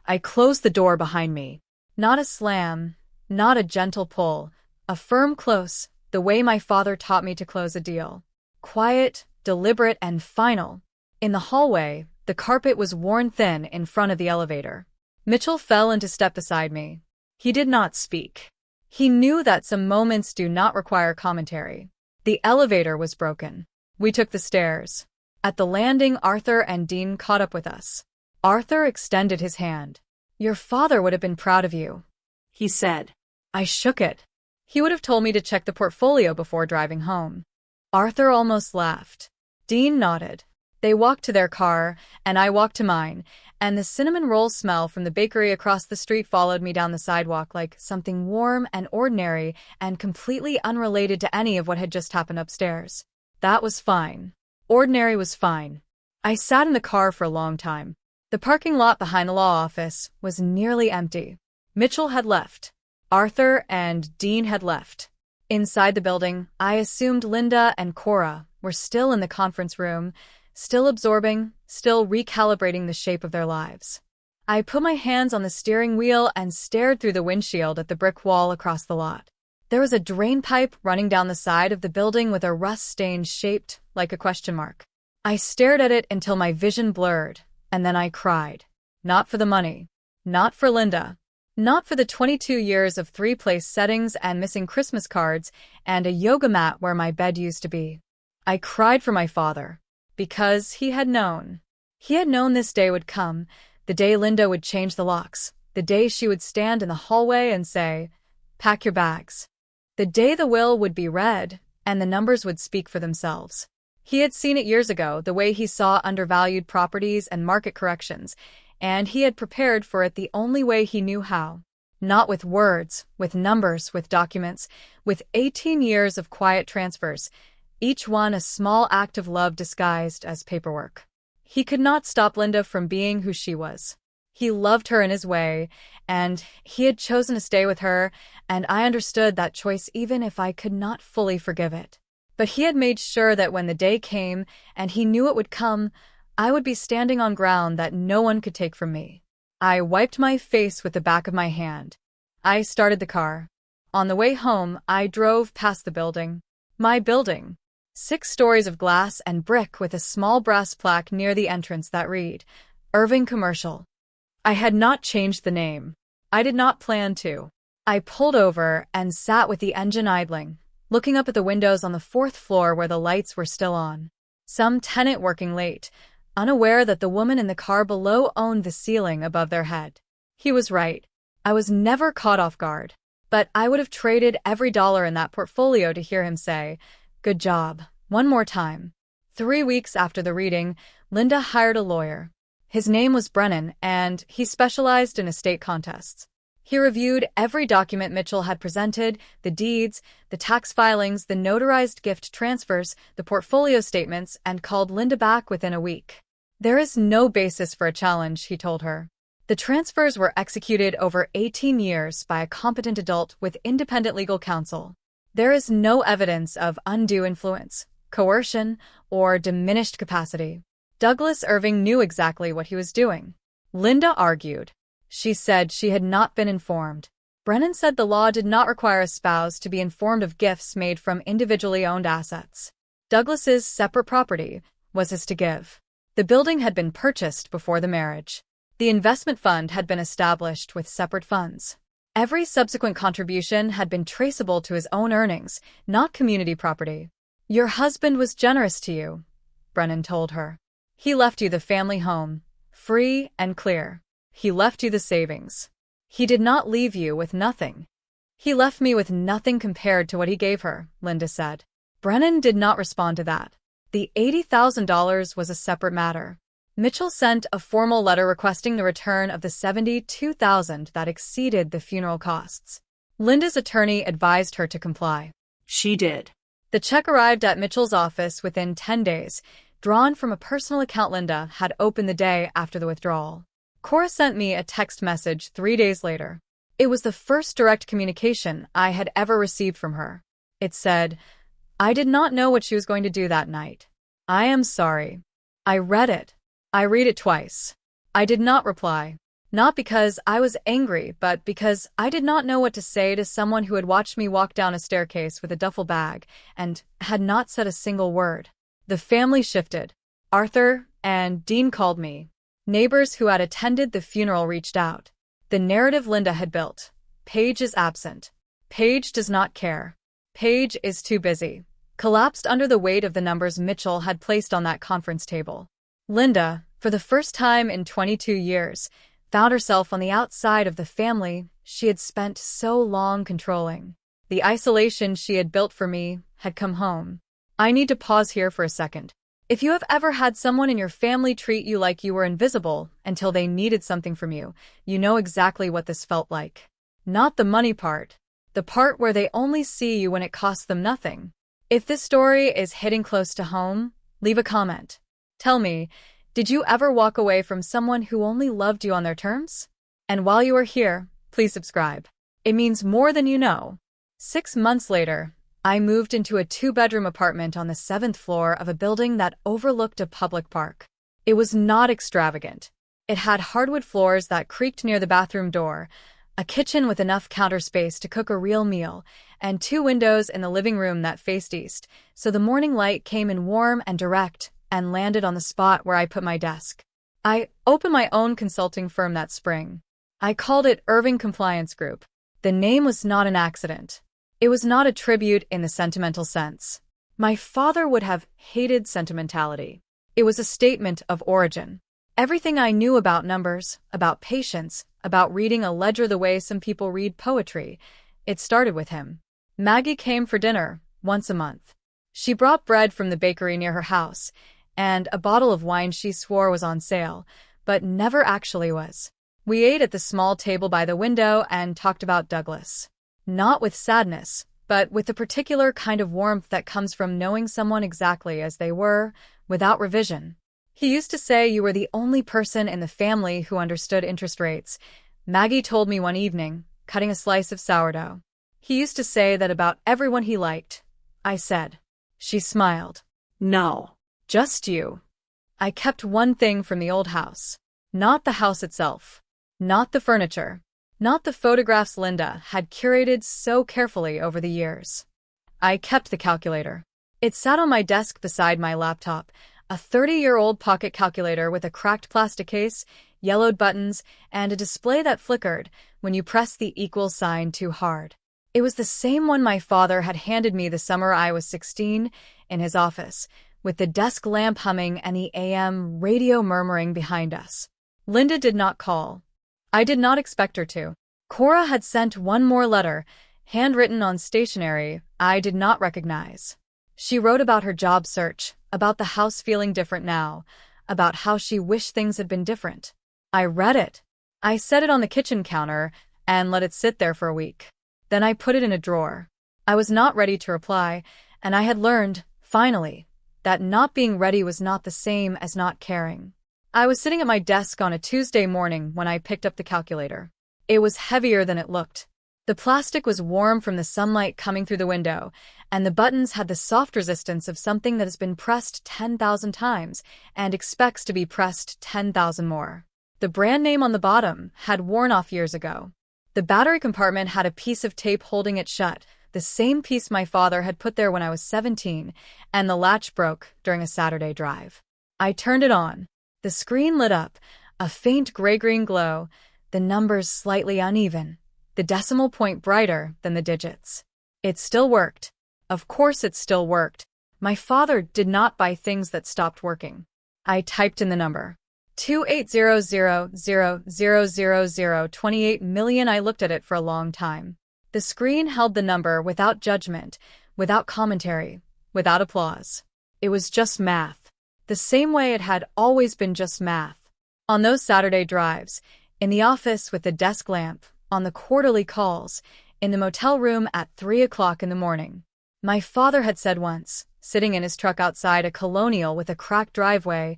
I closed the door behind me. Not a slam, not a gentle pull, a firm close, the way my father taught me to close a deal. Quiet, deliberate, and final. In the hallway, the carpet was worn thin in front of the elevator. Mitchell fell into step beside me. He did not speak. He knew that some moments do not require commentary. The elevator was broken. We took the stairs. At the landing, Arthur and Dean caught up with us. Arthur extended his hand. Your father would have been proud of you, he said. I shook it. He would have told me to check the portfolio before driving home. Arthur almost laughed. Dean nodded. They walked to their car, and I walked to mine, and the cinnamon roll smell from the bakery across the street followed me down the sidewalk like something warm and ordinary and completely unrelated to any of what had just happened upstairs. That was fine. Ordinary was fine. I sat in the car for a long time. The parking lot behind the law office was nearly empty. Mitchell had left. Arthur and Dean had left. Inside the building, I assumed Linda and Cora were still in the conference room, still absorbing, still recalibrating the shape of their lives. I put my hands on the steering wheel and stared through the windshield at the brick wall across the lot. There was a drain pipe running down the side of the building with a rust stain shaped like a question mark. I stared at it until my vision blurred, and then I cried. Not for the money. Not for Linda. Not for the 22 years of three-place settings and missing Christmas cards and a yoga mat where my bed used to be. I cried for my father. Because he had known. He had known this day would come, the day Linda would change the locks, the day she would stand in the hallway and say, pack your bags. The day the will would be read, and the numbers would speak for themselves. He had seen it years ago, the way he saw undervalued properties and market corrections, and he had prepared for it the only way he knew how. Not with words, with numbers, with documents, with 18 years of quiet transfers, each one a small act of love disguised as paperwork. He could not stop Linda from being who she was. He loved her in his way, and he had chosen to stay with her, and I understood that choice even if I could not fully forgive it. But he had made sure that when the day came, and he knew it would come, I would be standing on ground that no one could take from me. I wiped my face with the back of my hand. I started the car. On the way home, I drove past the building. My building. 6 stories of glass and brick with a small brass plaque near the entrance that read, Irving Commercial. I had not changed the name. I did not plan to. I pulled over and sat with the engine idling, looking up at the windows on the 4th floor where the lights were still on. Some tenant working late, unaware that the woman in the car below owned the ceiling above their head. He was right. I was never caught off guard. But I would have traded every dollar in that portfolio to hear him say, good job, one more time. 3 weeks after the reading, Linda hired a lawyer. His name was Brennan, and he specialized in estate contests. He reviewed every document Mitchell had presented, the deeds, the tax filings, the notarized gift transfers, the portfolio statements, and called Linda back within a week. There is no basis for a challenge, he told her. The transfers were executed over 18 years by a competent adult with independent legal counsel. There is no evidence of undue influence, coercion, or diminished capacity. Douglas Irving knew exactly what he was doing. Linda argued. She said she had not been informed. Brennan said the law did not require a spouse to be informed of gifts made from individually owned assets. Douglas's separate property was his to give. The building had been purchased before the marriage. The investment fund had been established with separate funds. Every subsequent contribution had been traceable to his own earnings, not community property. "Your husband was generous to you," Brennan told her. "He left you the family home, free and clear. He left you the savings. He did not leave you with nothing." "He left me with nothing compared to what he gave her," Linda said. Brennan did not respond to that. The $80,000 was a separate matter. Mitchell sent a formal letter requesting the return of the $72,000 that exceeded the funeral costs. Linda's attorney advised her to comply. She did. The check arrived at Mitchell's office within 10 days, drawn from a personal account Linda had opened the day after the withdrawal. Cora sent me a text message 3 days later. It was the first direct communication I had ever received from her. It said, "I did not know what she was going to do that night. I am sorry." I read it. I read it twice. I did not reply. Not because I was angry, but because I did not know what to say to someone who had watched me walk down a staircase with a duffel bag and had not said a single word. The family shifted. Arthur and Dean called me. Neighbors who had attended the funeral reached out. The narrative Linda had built. Paige is absent. Paige does not care. Paige is too busy. Collapsed under the weight of the numbers Mitchell had placed on that conference table. Linda, for the first time in 22 years, found herself on the outside of the family she had spent so long controlling. The isolation she had built for me had come home. I need to pause here for a second. If you have ever had someone in your family treat you like you were invisible until they needed something from you, you know exactly what this felt like. Not the money part. The part where they only see you when it costs them nothing. If this story is hitting close to home, leave a comment. Tell me, did you ever walk away from someone who only loved you on their terms? And while you are here, please subscribe. It means more than you know. 6 months later, I moved into a 2-bedroom apartment on the 7th floor of a building that overlooked a public park. It was not extravagant. It had hardwood floors that creaked near the bathroom door, a kitchen with enough counter space to cook a real meal, and 2 windows in the living room that faced east, so the morning light came in warm and direct and landed on the spot where I put my desk. I opened my own consulting firm that spring. I called it Irving Compliance Group. The name was not an accident. It was not a tribute in the sentimental sense. My father would have hated sentimentality. It was a statement of origin. Everything I knew about numbers, about patience, about reading a ledger the way some people read poetry, it started with him. Maggie came for dinner once a month. She brought bread from the bakery near her house, and a bottle of wine she swore was on sale, but never actually was. We ate at the small table by the window and talked about Douglas. Not with sadness, but with the particular kind of warmth that comes from knowing someone exactly as they were, without revision. He used to say you were the only person in the family who understood interest rates, Maggie told me one evening, cutting a slice of sourdough. He used to say that about everyone he liked. I said. She smiled. No. Just you. I kept one thing from the old house. Not the house itself. Not the furniture. Not the photographs Linda had curated so carefully over the years. I kept the calculator. It sat on my desk beside my laptop, a 30-year-old pocket calculator with a cracked plastic case, yellowed buttons, and a display that flickered when you pressed the equal sign too hard. It was the same one my father had handed me the summer I was 16 in his office, with the desk lamp humming and the AM radio murmuring behind us. Linda did not call. I did not expect her to. Cora had sent one more letter, handwritten on stationery I did not recognize. She wrote about her job search, about the house feeling different now, about how she wished things had been different. I read it. I set it on the kitchen counter and let it sit there for a week. Then I put it in a drawer. I was not ready to reply, and I had learned, finally, that not being ready was not the same as not caring. I was sitting at my desk on a Tuesday morning when I picked up the calculator. It was heavier than it looked. The plastic was warm from the sunlight coming through the window, and the buttons had the soft resistance of something that has been pressed 10,000 times and expects to be pressed 10,000 more. The brand name on the bottom had worn off years ago. The battery compartment had a piece of tape holding it shut, the same piece my father had put there when I was 17, and the latch broke during a Saturday drive. I turned it on. The screen lit up, a faint gray-green glow, the numbers slightly uneven. the decimal point brighter than the digits. It still worked. Of course it still worked. My father did not buy things that stopped working. I typed in the number. 28,000,000,028 million. I looked at it for a long time. The screen held the number without judgment, without commentary, without applause. It was just math. The same way it had always been just math. On those Saturday drives, in the office with the desk lamp, on the quarterly calls, in the motel room at 3 o'clock in the morning. My father had said once, sitting in his truck outside a Colonial with a cracked driveway,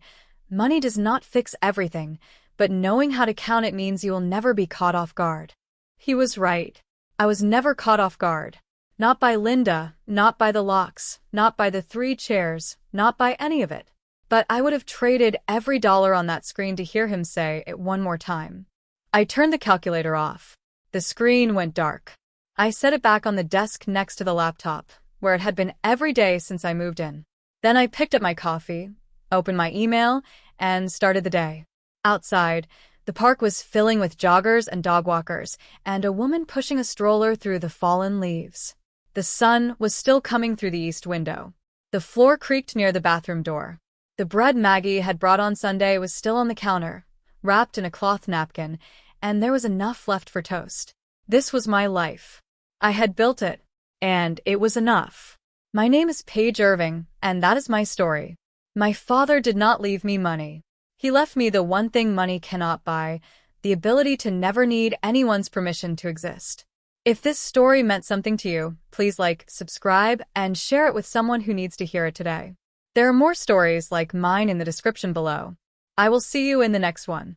"Money does not fix everything, but knowing how to count it means you will never be caught off guard." He was right. I was never caught off guard. Not by Linda, not by the locks, not by the 3 chairs, not by any of it. But I would have traded every dollar on that screen to hear him say it one more time. I turned the calculator off. The screen went dark. I set it back on the desk next to the laptop, where it had been every day since I moved in. Then I picked up my coffee, opened my email, and started the day. Outside, the park was filling with joggers and dog walkers, and a woman pushing a stroller through the fallen leaves. The sun was still coming through the east window. The floor creaked near the bathroom door. The bread Maggie had brought on Sunday was still on the counter, wrapped in a cloth napkin, and there was enough left for toast. This was my life. I had built it, and it was enough. My name is Paige Irving, and that is my story. My father did not leave me money. He left me the one thing money cannot buy, the ability to never need anyone's permission to exist. If this story meant something to you, please like, subscribe, and share it with someone who needs to hear it today. There are more stories like mine in the description below. I will see you in the next one.